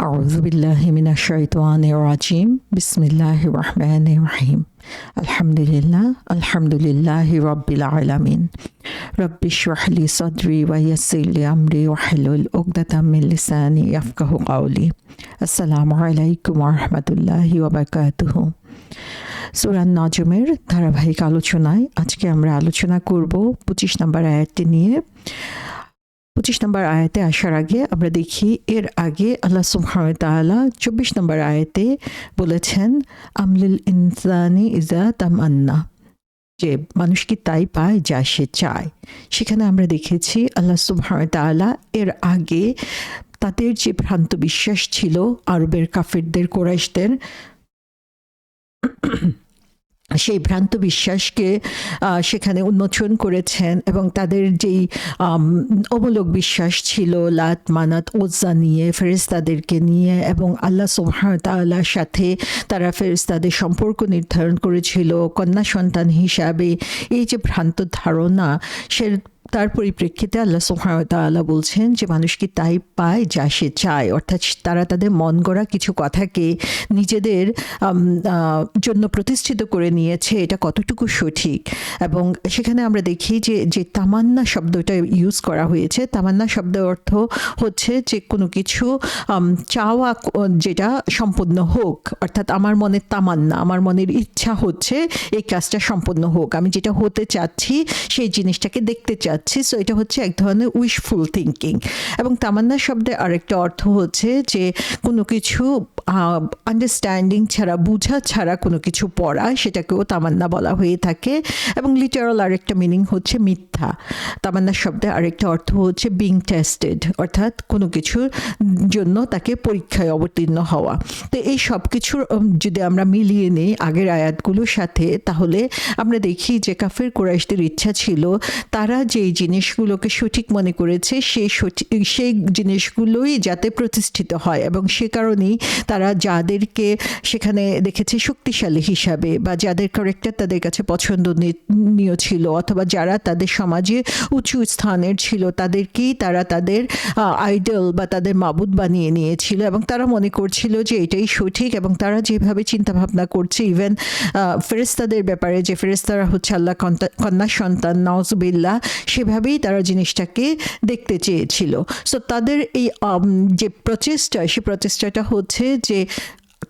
أعوذ بالله من الشيطان الرجيم بسم الله الرحمن الرحيم الحمد لله رب العالمين رب اشرح لي صدري ويسر لي أمري واحلل عقدة من لساني يفقهوا قولي السلام عليكم ورحمة الله وبركاته সূরা নাজমের ধারাবাহিক আলোচনায় আজকে আমরা আলোচনা করব 25 নম্বর আয়াতটি নিয়ে। 25 নম্বর আয়াতে আসার আগে আমরা দেখি এর আগে আল্লাহ সুবহানাহু ওয়া তাআলা 24 নম্বর আয়াতে বলেছেন আমলিল ইনসানি ইজা তামান্না, যে মানুষ কি তাই পায় যা সে চায়। সেখানে আমরা দেখেছি আল্লাহ সুবহানাহু ওয়া তাআলা এর আগে তাদের যে ভ্রান্ত বিশ্বাস ছিল আরবের কাফিরদের, কুরাইশদের, সেই ভ্রান্ত বিশ্বাসকে সেখানে উন্মোচন করেছেন এবং তাদের যেই অমূলক বিশ্বাস ছিল লাত মানাত ওজ্জা নিয়ে, ফেরেশতাদেরকে নিয়ে, এবং আল্লাহ সুবহানাহু ওয়া তাআলার সাথে তারা ফেরেশতাদের সম্পর্ক নির্ধারণ করেছিল কন্যা সন্তান হিসাবে, এই যে ভ্রান্ত ধারণা, সে তার পরিপ্রেক্ষিতে আল্লাহ সুবহানাহু ওয়া তাআলা বলছেন যে মানুষ কি তাই পায় যা সে চায়। অর্থাৎ তারা তাদের মন গড়া কিছু কথাকে নিজেদের জন্য প্রতিষ্ঠিত করে নিয়েছে, এটা কতটুকু সঠিক। এবং সেখানে আমরা দেখি যে তামান্না শব্দটা ইউজ করা হয়েছে। তামান্না শব্দের অর্থ হচ্ছে যে কোনো কিছু চাওয়া যেটা সম্পূর্ণ হোক, অর্থাৎ আমার মনের তামান্না, আমার মনের ইচ্ছা হচ্ছে এই কাজটা সম্পূর্ণ হোক, আমি যেটা হতে চাচ্ছি সেই জিনিসটাকে দেখতে চাচ্ছি। সো এটা হচ্ছে এক ধরনের উইশফুল থিঙ্কিং। এবং তামান্না শব্দের আরেকটা অর্থ হচ্ছে যে কোনো কিছু আন্ডারস্ট্যান্ডিং ছাড়া, বুঝা ছাড়া কোনো কিছু পড়া, সেটাকেও তামান্না বলা হয়ে থাকে। এবং লিটারাল আরেকটা মিনিং হচ্ছে মিথ্যা। তামান্না শব্দের আরেকটা অর্থ হচ্ছে বিং টেস্টেড, অর্থাৎ কোনো কিছুর জন্য তাকে পরীক্ষায় অবতীর্ণ হওয়া। তো এই সব কিছুর যদি আমরা মিলিয়ে নিই আগের আয়াতগুলোর সাথে, তাহলে আমরা দেখি যে কাফির কুরাইশদের ইচ্ছা ছিল তারা যেই জিনিসগুলোকে সঠিক মনে করেছে সেই জিনিসগুলোই যাতে প্রতিষ্ঠিত হয়, এবং সে কারণেই তারা যাদেরকে সেখানে দেখেছে শক্তিশালী হিসাবে, বা যাদের ক্যারেক্টার তাদের কাছে পছন্দনীয় ছিল, অথবা যারা তাদের সমাজে উঁচু স্থানের ছিল, তাদেরকেই তারা তাদের আইডল বা তাদের মাবুদ বানিয়ে নিয়েছিল। এবং তারা মনে করছিল যে এটাই সঠিক, এবং তারা যেভাবে চিন্তাভাবনা করছে, ইভেন ফেরেশতাদের ব্যাপারে, যে ফেরেশতারা হচ্ছে আল্লাহ কন্যা সন্তান, নাউজুবিল্লাহ, সেভাবেই তারা জিনিসটাকে দেখতে চেয়েছিল। সো তাদের এই যে প্রচেষ্টা, সেই প্রচেষ্টাটা হচ্ছে যে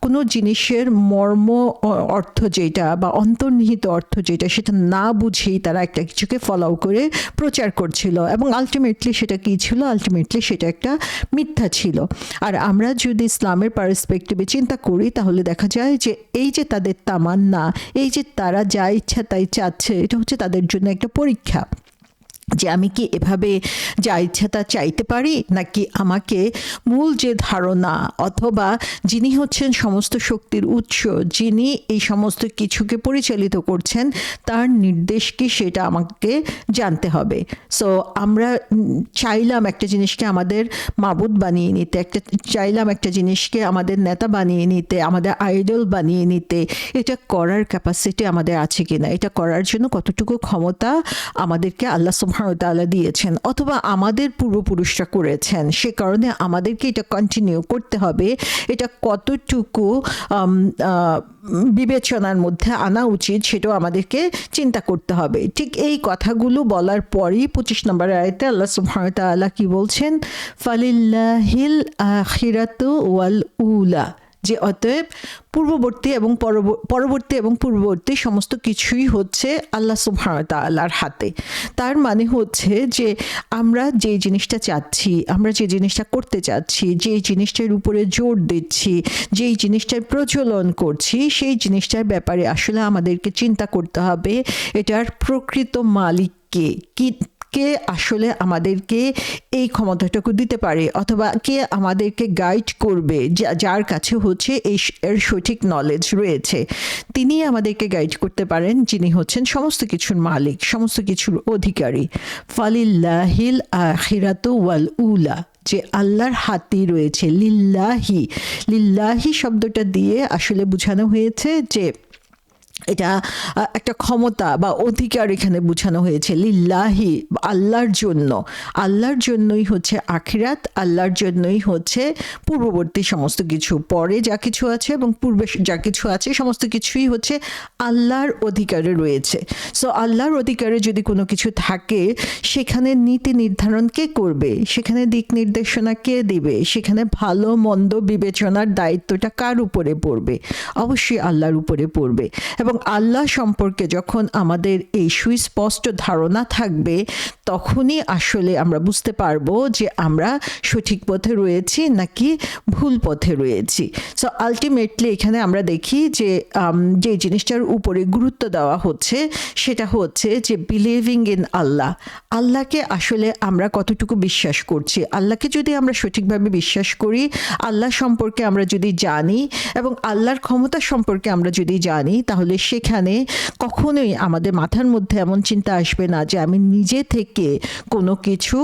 কোনো জিনিসের মর্ম অর্থ যেটা বা অন্তর্নিহিত অর্থ যেটা, সেটা না বুঝেই তারা একটা কিছুকে ফলো করে প্রচার করছিল। এবং আলটিমেটলি সেটা কী ছিল? আলটিমেটলি সেটা একটা মিথ্যা ছিল। আর আমরা যদি ইসলামের পার্সপেক্টিভে চিন্তা করি, তাহলে দেখা যায় যে এই যে তাদের তামান্না, এই যে তারা যা ইচ্ছা তাই চাচ্ছে, এটা হচ্ছে তাদের জন্য একটা পরীক্ষা, যে আমি কি এভাবে যা ইচ্ছা তা চাইতে পারি, নাকি আমাকে মূল যে ধারণা, অথবা যিনি হচ্ছেন সমস্ত শক্তির উৎস, যিনি এই সমস্ত কিছুকে পরিচালিত করছেন, তার নির্দেশ কি সেটা আমাকে জানতে হবে। সো আমরা চাইলাম একটা জিনিসকে আমাদের মাবুদ বানিয়ে নিতে, চাইলাম একটা জিনিসকে আমাদের নেতা বানিয়ে নিতে, আমাদের আইডল বানিয়ে নিতে। এটা করার ক্যাপাসিটি আমাদের আছে কিনা, এটা করার জন্য কতটুকু ক্ষমতা আমাদেরকে আল্লাহ সুবহানাহু ওয়া তাআলা দিয়েছেন, অথবা আমাদের পূর্বপুরুষরা করেছেন, সে কারণে আমাদেরকে এটা কন্টিনিউ করতে হবে, এটা কতটুকু বিবেচনার মধ্যে আনা উচিত সেটাও আমাদেরকে চিন্তা করতে হবে। ঠিক এই কথাগুলো বলার পরই 25 নম্বর আয়াতে আল্লাহ সুবহানাহু ওয়া তাআলা কি বলছেন? ফালিল্লাহিল আখিরাতু ওয়াল উলা, যে অতএব পূর্ববর্তী এবং পূর্ববর্তী সমস্ত কিছুই হচ্ছে আল্লাহ সুবহানাহু ওয়া তাআলার হাতে। তার মানে হচ্ছে যে আমরা যে জিনিসটা চাচ্ছি, আমরা যে জিনিসটা করতে চাচ্ছি, যে জিনিসটার উপরে জোর দিচ্ছি, যেই জিনিসটার প্রচলন করছি, সেই জিনিসটার ব্যাপারে আসলে আমাদেরকে চিন্তা করতে হবে এটার প্রকৃত মালিক কে, কে আসলে আমাদেরকে এই ক্ষমতাটুকু দিতে পারে, অথবা কে আমাদেরকে গাইড করবে, যার কাছে হচ্ছে এর সঠিক নলেজ রয়েছে। তিনি আমাদেরকে গাইড করতে পারেন, যিনি হচ্ছেন সমস্ত কিছুর মালিক, সমস্ত কিছুর অধিকারী। ফালিল্লাহিল আখিরাতু ওয়াল উলা, যে আল্লাহর হাতেই রয়েছে। লিল্লাহি শব্দটা দিয়ে আসলে বোঝানো হয়েছে যে এটা একটা ক্ষমতা বা অধিকার এখানে বোঝানো হয়েছে। লিল্লাহি, আল্লাহর জন্য, আল্লাহর জন্যই হচ্ছে আখিরাত, আল্লাহর জন্যই হচ্ছে পূর্ববর্তী সমস্ত কিছু, পরে যা কিছু আছে এবং পূর্বে যা কিছু আছে সমস্ত কিছুই হচ্ছে আল্লাহর অধিকারে রয়েছে। সো আল্লাহর অধিকারে যদি কোনো কিছু থাকে, সেখানে নীতি নির্ধারণ কে করবে, সেখানে দিক নির্দেশনা কে দিবে, সেখানে ভালো মন্দ বিবেচনার দায়িত্বটা কার উপরে পড়বে? অবশ্যই আল্লাহর উপরে পড়বে। এবং আল্লাহ সম্পর্কে যখন আমাদের এই সুস্পষ্ট ধারণা থাকবে, তখনই আসলে আমরা বুঝতে পারবো যে আমরা সঠিক পথে রয়েছি নাকি ভুল পথে রয়েছি। সো আলটিমেটলি এখানে আমরা দেখি যে যে জিনিসটার উপরে গুরুত্ব দেওয়া হচ্ছে সেটা হচ্ছে যে বিলিভিং ইন আল্লাহ। আল্লাহকে আসলে আমরা কতটুকু বিশ্বাস করছি। আল্লাহকে যদি আমরা সঠিকভাবে বিশ্বাস করি, আল্লাহ সম্পর্কে আমরা যদি জানি এবং আল্লাহর ক্ষমতা সম্পর্কে আমরা যদি জানি, তাহলে সেখানে কখনোই আমাদের মাথার মধ্যে এমন চিন্তা আসবে না যে আমি নিজে থেকে কোনো কিছু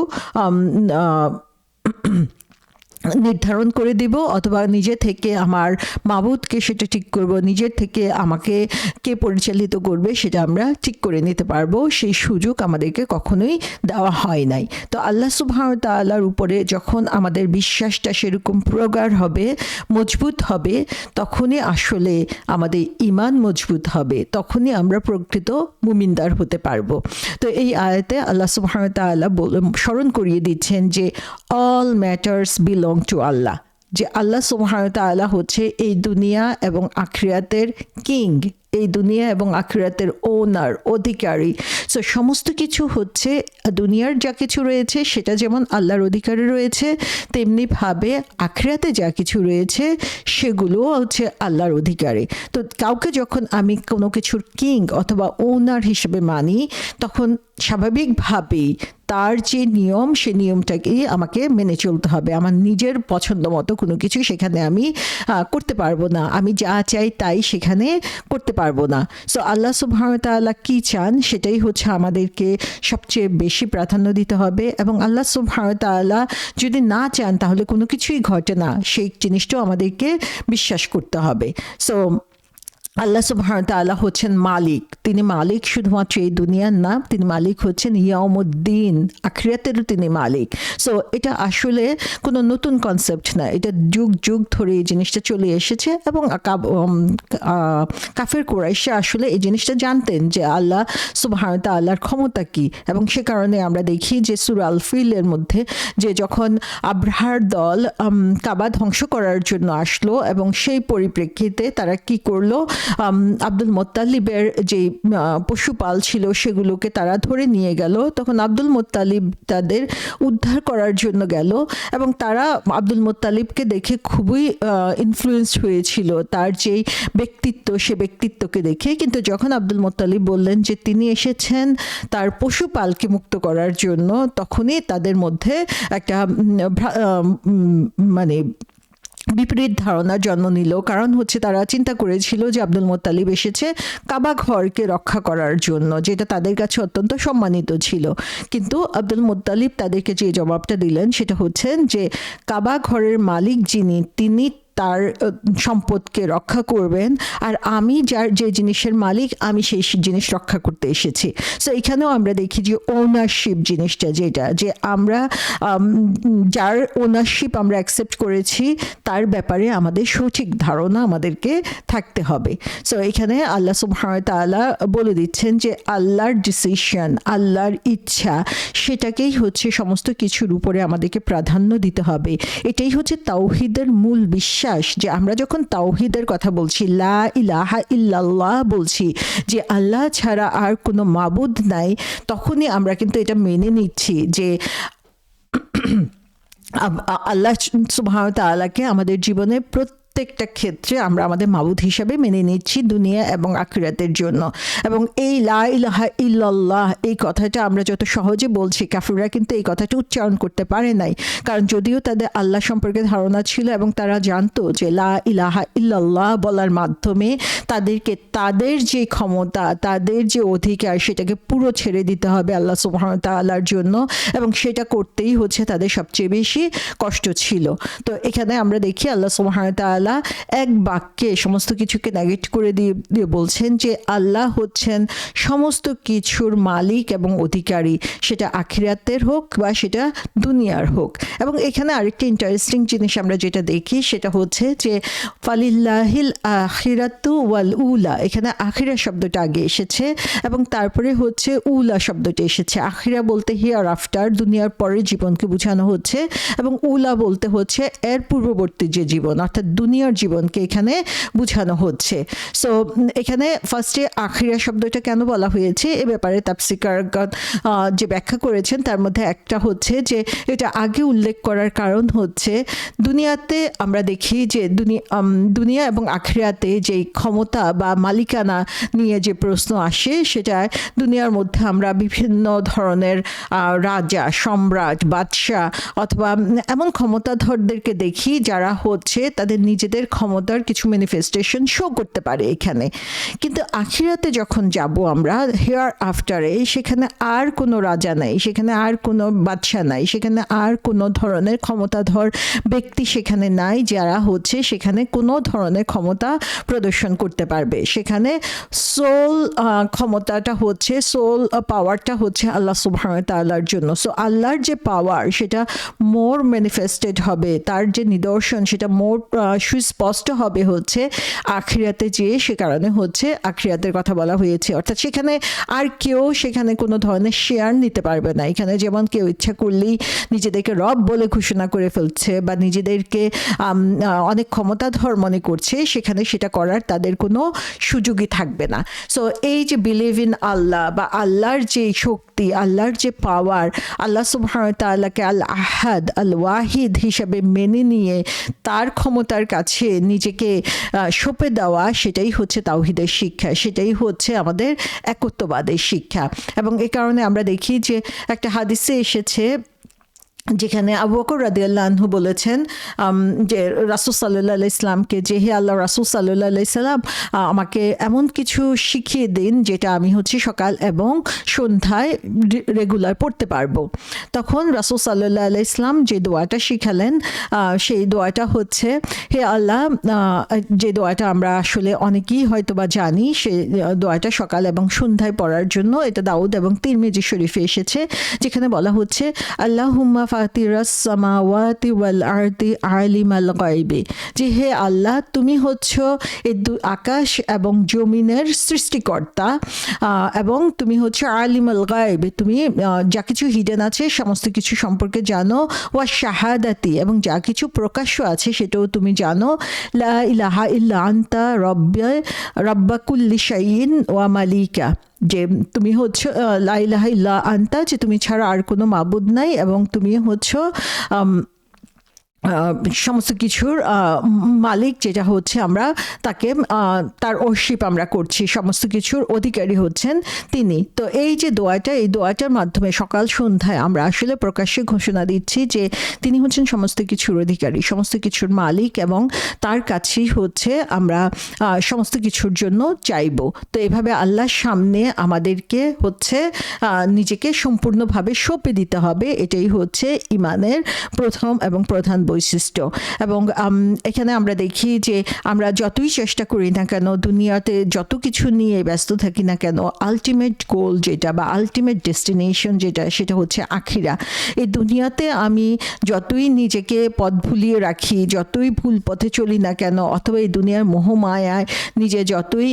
নির্ধারণ করে দিব, অথবা নিজে থেকে আমার মাবুদকে সেটা ঠিক করব, নিজের থেকে আমাকে কে পরিচালিত করবে সেটা আমরা ঠিক করে নিতে পারবো। সেই সুযোগ আমাদেরকে কখনোই দেওয়া হয় নাই। তো আল্লাহ সুবহানাহু ওয়া তাআলার উপরে যখন আমাদের বিশ্বাসটা সেরকম প্রগাঢ় হবে, মজবুত হবে, তখনই আসলে আমাদের ঈমান মজবুত হবে, তখনই আমরা প্রকৃত মুমিনদার হতে পারবো। তো এই আয়াতে আল্লাহ সুবহানাহু ওয়া তাআলা স্মরণ করিয়ে দিচ্ছেন যে অল ম্যাটার্স বিলং টু আল্লাহ, যে আল্লাহ সুবহানাহু ওয়া তাআলা হচ্ছে এই দুনিয়া এবং আখিরাতের কিং, এই দুনিয়া এবং আখিরাতের ওনার, অধিকারী। সো সমস্ত কিছু হচ্ছে, দুনিয়ার যা কিছু রয়েছে সেটা যেমন আল্লাহর অধিকারে রয়েছে, তেমনিভাবে আখিরাতে যা কিছু রয়েছে সেগুলো হচ্ছে আল্লাহর অধিকারে। তো কাউকে যখন আমি কোনো কিছুর কিং অথবা ওনার হিসেবে মানি, তখন স্বাভাবিকভাবেই তার যে নিয়ম, সে নিয়মটাকে আমাকে মেনে চলতে হবে। আমার নিজের পছন্দ মতো কোনো কিছু সেখানে আমি করতে পারবো না, আমি যা চাই তাই সেখানে করতে পারবো না। সো আল্লাহ সুবহানাহু ওয়া তাআলা কি চান সেটাই হচ্ছে আমাদেরকে সবচেয়ে বেশি প্রাধান্য দিতে হবে। এবং আল্লাহ সুবহানাহু ওয়া তাআলা যদি না চান তাহলে কোনো কিছুই ঘটে না, সেই জিনিসটাও আমাদেরকে বিশ্বাস করতে হবে। সো আল্লাহ সুবহানাহু ওয়া তাআলা হচ্ছেন মালিক। তিনি মালিক শুধুমাত্র এই দুনিয়ার না, তিনি মালিক হচ্ছেন ইয়াউমুদ্দিন, আখিরাতেরও তিনি মালিক। সো এটা আসলে কোনো নতুন কনসেপ্ট না, এটা যুগ যুগ ধরে এই জিনিসটা চলে এসেছে। এবং কাফের কুরাইশরা আসলে এই জিনিসটা জানতেন যে আল্লাহ সুবহানাহু ওয়া তাআলার ক্ষমতা কী। এবং সে কারণে আমরা দেখি যে সূরা আল ফিলের মধ্যে যে যখন আব্রাহার দল কাবা ধ্বংস করার জন্য আসলো, এবং সেই পরিপ্রেক্ষিতে তারা কি করলো, আব্দুল মোত্তালিবের যে পশুপাল ছিল সেগুলোকে তারা ধরে নিয়ে গেল। তখন আব্দুল মোত্তালিব তাদের উদ্ধার করার জন্য গেল, এবং তারা আব্দুল মোত্তালিবকে দেখে খুবই ইনফ্লুয়েন্সড হয়েছিল, তার যেই ব্যক্তিত্ব, সে ব্যক্তিত্বকে দেখে। কিন্তু যখন আব্দুল মোত্তালিব বললেন যে তিনি এসেছেন তার পশুপালকে মুক্ত করার জন্য, তখনই তাদের মধ্যে একটা মানে বিপরীত ধারণার জন্ম নিল। কারণ হচ্ছে তারা চিন্তা করেছিল যে আব্দুল মোত্তালিব এসেছে কাবা ঘরকে রক্ষা করার জন্য, যেটা তাদের কাছে অত্যন্ত সম্মানিত ছিল। কিন্তু আব্দুল মোত্তালিব তাদেরকে যে জবাবটা দিলেন সেটা হচ্ছে যে কাবা ঘরের মালিক যিনি, তিনি তার সম্পদকে রক্ষা করবেন, আর আমি যে জিনিসের মালিক আমি সেই জিনিস রক্ষা করতে এসেছি। সো এখানেও আমরা দেখি যে ওনারশিপ জিনিসটা, যেটা যে আমরা যার ওনারশিপ আমরা অ্যাকসেপ্ট করেছি তার ব্যাপারে আমাদের সঠিক ধারণা আমাদেরকে থাকতে হবে। সো এখানে আল্লাহ সুবহানাহু ওয়া তাআলা বলে দিচ্ছেন যে আল্লাহর ডিসিশন, আল্লাহর ইচ্ছা, সেটাকেই হচ্ছে সমস্ত কিছুর উপরে আমাদেরকে প্রাধান্য দিতে হবে। এটাই হচ্ছে তাওহীদের মূল বিশ্বাস, যে আমরা যখন তাওহীদের কথা বলছি, লা ইলাহা ইল্লাল্লাহ বলছি, যে আল্লাহ ছাড়া আর কোনো মাবুদ নাই, তখনই আমরা কিন্তু এটা মেনে নিচ্ছি যে আল্লাহ সুবহানাহু ওয়া তাআলাকে আমাদের জীবনে প্রত্যেকটা ক্ষেত্রে আমরা আমাদের মাবুদ হিসাবে মেনে নিচ্ছি, দুনিয়া এবং আখিরাতের জন্য। এবং এই লা ইলাহা ইল্লাল্লাহ এই কথাটা আমরা যত সহজে বলছি, কাফিররা কিন্তু এই কথাটা উচ্চারণ করতে পারে নাই। কারণ যদিও তাদের আল্লাহ সম্পর্কে ধারণা ছিল এবং তারা জানতো যে লা ইলাহা ইল্লাল্লাহ বলার মাধ্যমে তাদেরকে তাদের যে ক্ষমতা, তাদের যে অধিকার, সেটাকে পুরো ছেড়ে দিতে হবে আল্লাহ সুবহানাহু ওয়া তাআলার জন্য, এবং সেটা করতেই হচ্ছে তাদের সবচেয়ে বেশি কষ্ট ছিল। তো এখানে আমরা দেখি আল্লাহ সুবহানাহু ওয়া তাআলা তাআলা এক বাক্যে সমস্ত কিছুকে নেগেট করে দিয়ে বলছেন যে আল্লাহ হচ্ছেন সমস্ত কিছুর মালিক এবং অধিকারী, সেটা আখিরাতের হোক বা সেটা দুনিয়ার হোক। এবং এখানে আরেকটি ইন্টারেস্টিং জিনিস আমরা যেটা দেখি সেটা হচ্ছে যে ফালিল্লাহিল আখিরাতু ওয়াল উলা, এখানে আখিরা শব্দটা আগে এসেছে এবং তারপরে হচ্ছে উলা শব্দটা এসেছে। আখিরা বলতে হিয়ার আফটার, দুনিয়ার পরের জীবনকে বোঝানো হচ্ছে, এবং উলা বলতে হচ্ছে এর পূর্ববর্তী যে জীবন অর্থাৎ দুনিয়ার জীবনকে এখানে বোঝানো হচ্ছে। সো এখানে ফার্স্টে আখিরা শব্দটা কেন বলা হয়েছে এ ব্যাপারে তাফসীরকারগণ যে ব্যাখ্যা করেছেন তার মধ্যে একটা হচ্ছে যে এটা আগে উল্লেখ করার কারণ হচ্ছে দুনিয়াতে আমরা দেখি যে দুনিয়া এবং আখিরাতে যে ক্ষমতা বা মালিকানা নিয়ে যে প্রশ্ন আসে সেটা দুনিয়ার মধ্যে আমরা বিভিন্ন ধরনের রাজা, সম্রাট, বাদশাহ অথবা এমন ক্ষমতাধরদেরকে দেখি যারা হচ্ছে তাদের নিজেদের ক্ষমতার কিছু ম্যানিফেস্টেশন শো করতে পারে এখানে। কিন্তু আখিরাতে যখন যাব আমরা হিয়ার আফটারে, সেখানে আর কোনো রাজা নাই, সেখানে আর কোনো বাদশাহ নাই, সেখানে আর কোনো ধরনের ক্ষমতাধর ব্যক্তি সেখানে নাই যারা হচ্ছে সেখানে কোনো ধরনের ক্ষমতা প্রদর্শন করতে পারবে। সেখানে সোল ক্ষমতাটা হচ্ছে, সোল পাওয়ারটা হচ্ছে আল্লাহ সুবহানাহু ওয়া তাআলার জন্য। সো আল্লাহর যে পাওয়ার সেটা মোর ম্যানিফেস্টেড হবে, তার যে নিদর্শন সেটা মোর সুস্পষ্ট হবে হচ্ছে আখিরাতে যেয়ে। সে কারণে হচ্ছে আখিরাতের কথা বলা হয়েছে, অর্থাৎ সেখানে আর কেউ সেখানে কোনো ধরনের শেয়ার নিতে পারবে না। এখানে যেমন কেউ ইচ্ছা করলেই নিজেদেরকে রব বলে ঘোষণা করে ফেলছে বা নিজেদেরকে অনেক ক্ষমতাধর মনে করছে, সেখানে সেটা করার তাদের কোনো সুযোগই থাকবে না। সো এই যে বিলিভ ইন আল্লাহ বা আল্লাহর যে শক্তি, আল্লাহর যে পাওয়ার, আল্লাহ সুবহানাহু ওয়া তাআলাকে আল আহাদ আল ওয়াহিদ হিসাবে মেনে নিয়ে তার ক্ষমতার কাছে নিজেকে সঁপে দেওয়া, সেটাই হচ্ছে তাওহীদের শিক্ষা, সেটাই হচ্ছে আমাদের একত্ববাদের শিক্ষা। এবং এই কারণে আমরা দেখি যে একটা হাদিসে এসেছে যেখানে আবু বকর রাদিয়াল্লাহু আনহু বলেছেন যে রাসূল সাল্লাল্লাহু আলাইহি সাল্লামকে যে হে আল্লাহ রাসূল সাল্লাল্লাহু আলাইহি সাল্লাম আমাকে এমন কিছু শিখিয়ে দিন যেটা আমি হচ্ছে সকাল এবং সন্ধ্যায় রেগুলার পড়তে পারবো। তখন রাসূল সাল্লাল্লাহু আলাইহি সাল্লাম যে দোয়াটা শিখালেন সেই দোয়াটা হচ্ছে হে আল্লাহ, যে দোয়াটা আমরা আসলে অনেকেই হয়তো বা জানি, সেই দোয়াটা সকাল এবং সন্ধ্যায় পড়ার জন্য এটা দাউদ এবং তিরমিজি শরীফে এসেছে, যেখানে বলা হচ্ছে আল্লাহুম্মা ফাতিরাস সামাওয়াতি ওয়াল আরদি আলিমাল গায়বি, যে হে আল্লাহ তুমি হচ্ছো এই আকাশ এবং জমিনের সৃষ্টিকর্তা এবং তুমি হচ্ছে আলিমাল গায়ব, তুমি যা কিছু হিডেন আছে সমস্ত কিছু সম্পর্কে জানো, ওয়া শাহাদাতি এবং যা কিছু প্রকাশ্য আছে সেটাও তুমি জানো, লা ইলাহা ইল্লা আনতা রব্বা কুল্লি শাইইন ওয়া মালিকা, যে তুমি হচ্ছে লা ইলাহা ইল্লা আনতা, যে তুমি ছাড়া আর কোনো মাবুদ নাই এবং তুমি হচ্ছে সমস্ত কিছুর মালিক, যেটা হচ্ছে আমরা তাকে তার ওরশিপ আমরা করছি, সমস্ত কিছুর অধিকারী হচ্ছেন তিনি। তো এই যে দোয়াটা, এই দোয়াটার মাধ্যমে সকাল সন্ধ্যায় আমরা আসলে প্রকাশ্যে ঘোষণা দিচ্ছি যে তিনি হচ্ছেন সমস্ত কিছুর অধিকারী, সমস্ত কিছুর মালিক এবং তার কাছেই হচ্ছে আমরা সমস্ত কিছুর জন্য চাইব। তো এভাবে আল্লাহর সামনে আমাদেরকে হচ্ছে নিজেকে সম্পূর্ণভাবে সঁপে দিতে হবে, এটাই হচ্ছে ইমানের প্রথম এবং প্রধান বৈশিষ্ট্য। এবং এখানে আমরা দেখি যে আমরা যতই চেষ্টা করি না কেন, দুনিয়াতে যত কিছু নিয়ে ব্যস্ত থাকি না কেন, আলটিমেট গোল যেটা বা আলটিমেট ডেস্টিনেশন যেটা, সেটা হচ্ছে আখিরা। এই দুনিয়াতে আমি যতই নিজেকে পথ ভুলিয়ে রাখি, যতই ভুল পথে চলি না কেন, অথবা এই দুনিয়ার মোহমায়ায় নিজে যতই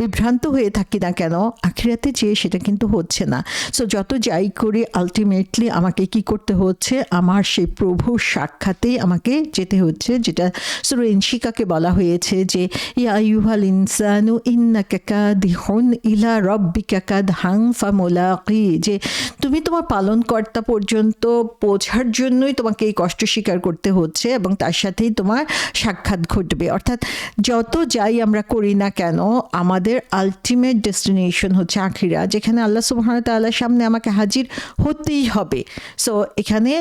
বিভ্রান্ত হয়ে থাকি না কেন, আখিরাতে যেয়ে সেটা কিন্তু হচ্ছে না। সো যত যাই করি আলটিমেটলি আমাকে কি করতে হচ্ছে, আমার সেই প্রভুর সাক্ষাতেই আমাকে যেতে হচ্ছে, যেটা সূরা ইনশিকাকে বলা হয়েছে যে ইয়া আইয়ুহাল ইনসানু ইন্নাকা কাদিহুন ইলা রাব্বিকা কাদহান ফামুলাকি, যে তুমি তোমার পালনকর্তা পর্যন্ত পৌঁছার জন্যই তোমাকে এই কষ্ট স্বীকার করতে হচ্ছে এবং তার সাথেই তোমার সাক্ষাৎ ঘটবে। অর্থাৎ যত যাই আমরা করি না কেন আমাদের আলটিমেট ডেস্টিনেশন হচ্ছে আখিরাত, যেখানে আল্লাহ সুবহানাহু ওয়া তাআলার সামনে আমাকে হাজির হতেই হবে। সো এখানে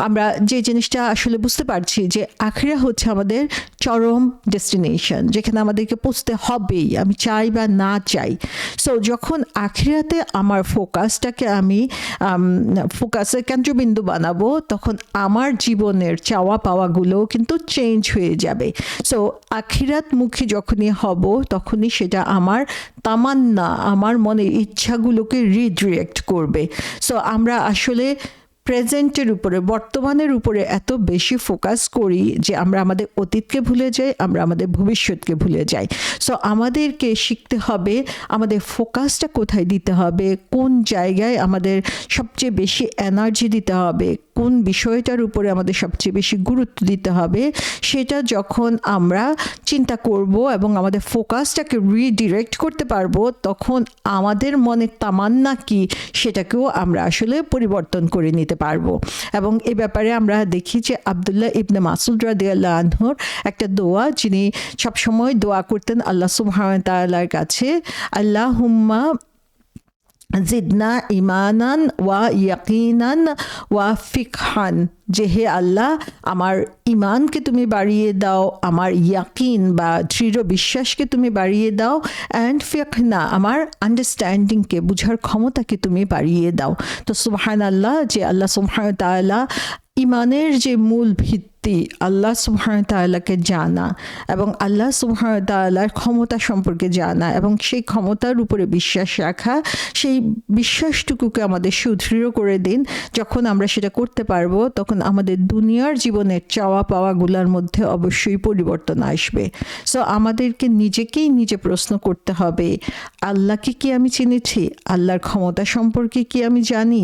আমরা যে জিনিসটা আসলে বুঝতে পারছি যে আখিরা হচ্ছে আমাদের চরম ডেস্টিনেশন, যেখানে আমাদেরকে পৌঁছতে হবেই, আমি চাই বা না চাই। সো যখন আখিরাতে আমার ফোকাসটাকে আমি ফোকাসের কেন্দ্রবিন্দু বানাবো, তখন আমার জীবনের চাওয়া পাওয়াগুলোও কিন্তু চেঞ্জ হয়ে যাবে। সো আখিরাতমুখী যখনই হব, তখনই সেটা আমার তামান্না, আমার মনের ইচ্ছাগুলোকে রিডিরেক্ট করবে। সো আমরা আসলে প্রেজেন্টের উপরে, বর্তমানের উপরে এত বেশি ফোকাস করি যে আমরা আমাদের অতীতকে ভুলে যাই, আমরা আমাদের ভবিষ্যৎকে ভুলে যাই। সো আমাদেরকে শিখতে হবে আমাদের ফোকাসটা কোথায় দিতে হবে, কোন জায়গায় আমাদের সবচেয়ে বেশি এনার্জি দিতে হবে, কোন বিষয়টার উপরে আমাদের সবচেয়ে বেশি গুরুত্ব দিতে হবে, সেটা যখন আমরা চিন্তা করব এবং আমাদের ফোকাসটাকে রিডিরেক্ট করতে পারবো, তখন আমাদের মনের তামান্না কি সেটাকেও আমরা আসলে পরিবর্তন করে নিতে পারবো। এবং এ ব্যাপারে আমরা দেখি যে আব্দুল্লাহ ইবনে মাসউদ রাদিয়াল্লাহু আনহুর একটা দোয়া, যিনি সবসময় দোয়া করতেন আল্লাহ সুবহানাহু ওয়া তাআলার কাছে, আল্লাহুম্মা জিদনা ইমানান ওয়া ইয়াকিনান ওয়া ফিকহান, যে হে আল্লাহ, আমার ইমানকে তুমি বাড়িয়ে দাও, আমার ইয়াকিন বা দৃঢ় বিশ্বাসকে তুমি বাড়িয়ে দাও, অ্যান্ড ফিকহনা, আমার আন্ডারস্ট্যান্ডিংকে, বুঝার ক্ষমতাকে তুমি বাড়িয়ে দাও। তো সুবহানাল্লাহ, যে আল্লাহ সুবহানাহু ওয়া তাআলা ইমানের যে মূল ভিত্তি, আল্লাহ সুবহানাহু ওয়া তাআলাকে জানা এবং আল্লাহ সুবহানাহু ওয়া তাআলার ক্ষমতা সম্পর্কে জানা এবং সেই ক্ষমতার উপরে বিশ্বাস রাখা, সেই বিশ্বাসটুকুকে আমাদের সুদৃঢ় করে দিন। যখন আমরা সেটা করতে পারবো, তখন আমাদের দুনিয়ার জীবনের চাওয়া পাওয়াগুলোর মধ্যে অবশ্যই পরিবর্তন আসবে। সো আমাদেরকে নিজেকেই নিজে প্রশ্ন করতে হবে, আল্লাহকে কি আমি চিনেছি? আল্লাহর ক্ষমতা সম্পর্কে কি আমি জানি?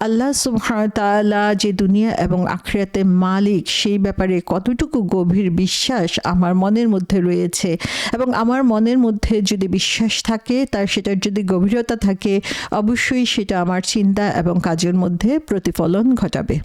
আল্লাহ সুবহানাহু ওয়া তাআলা যে দুনিয়া এবং আখিরাতের মালিক, সেই ব্যাপারে কতটুকু গভীর বিশ্বাস আমার মনের মধ্যে রয়েছে? এবং আমার মনের মধ্যে যদি বিশ্বাস থাকে, তার সেটার যদি গভীরতা থাকে, অবশ্যই সেটা আমার চিন্তা এবং কাজের মধ্যে প্রতিফলন ঘটাবে।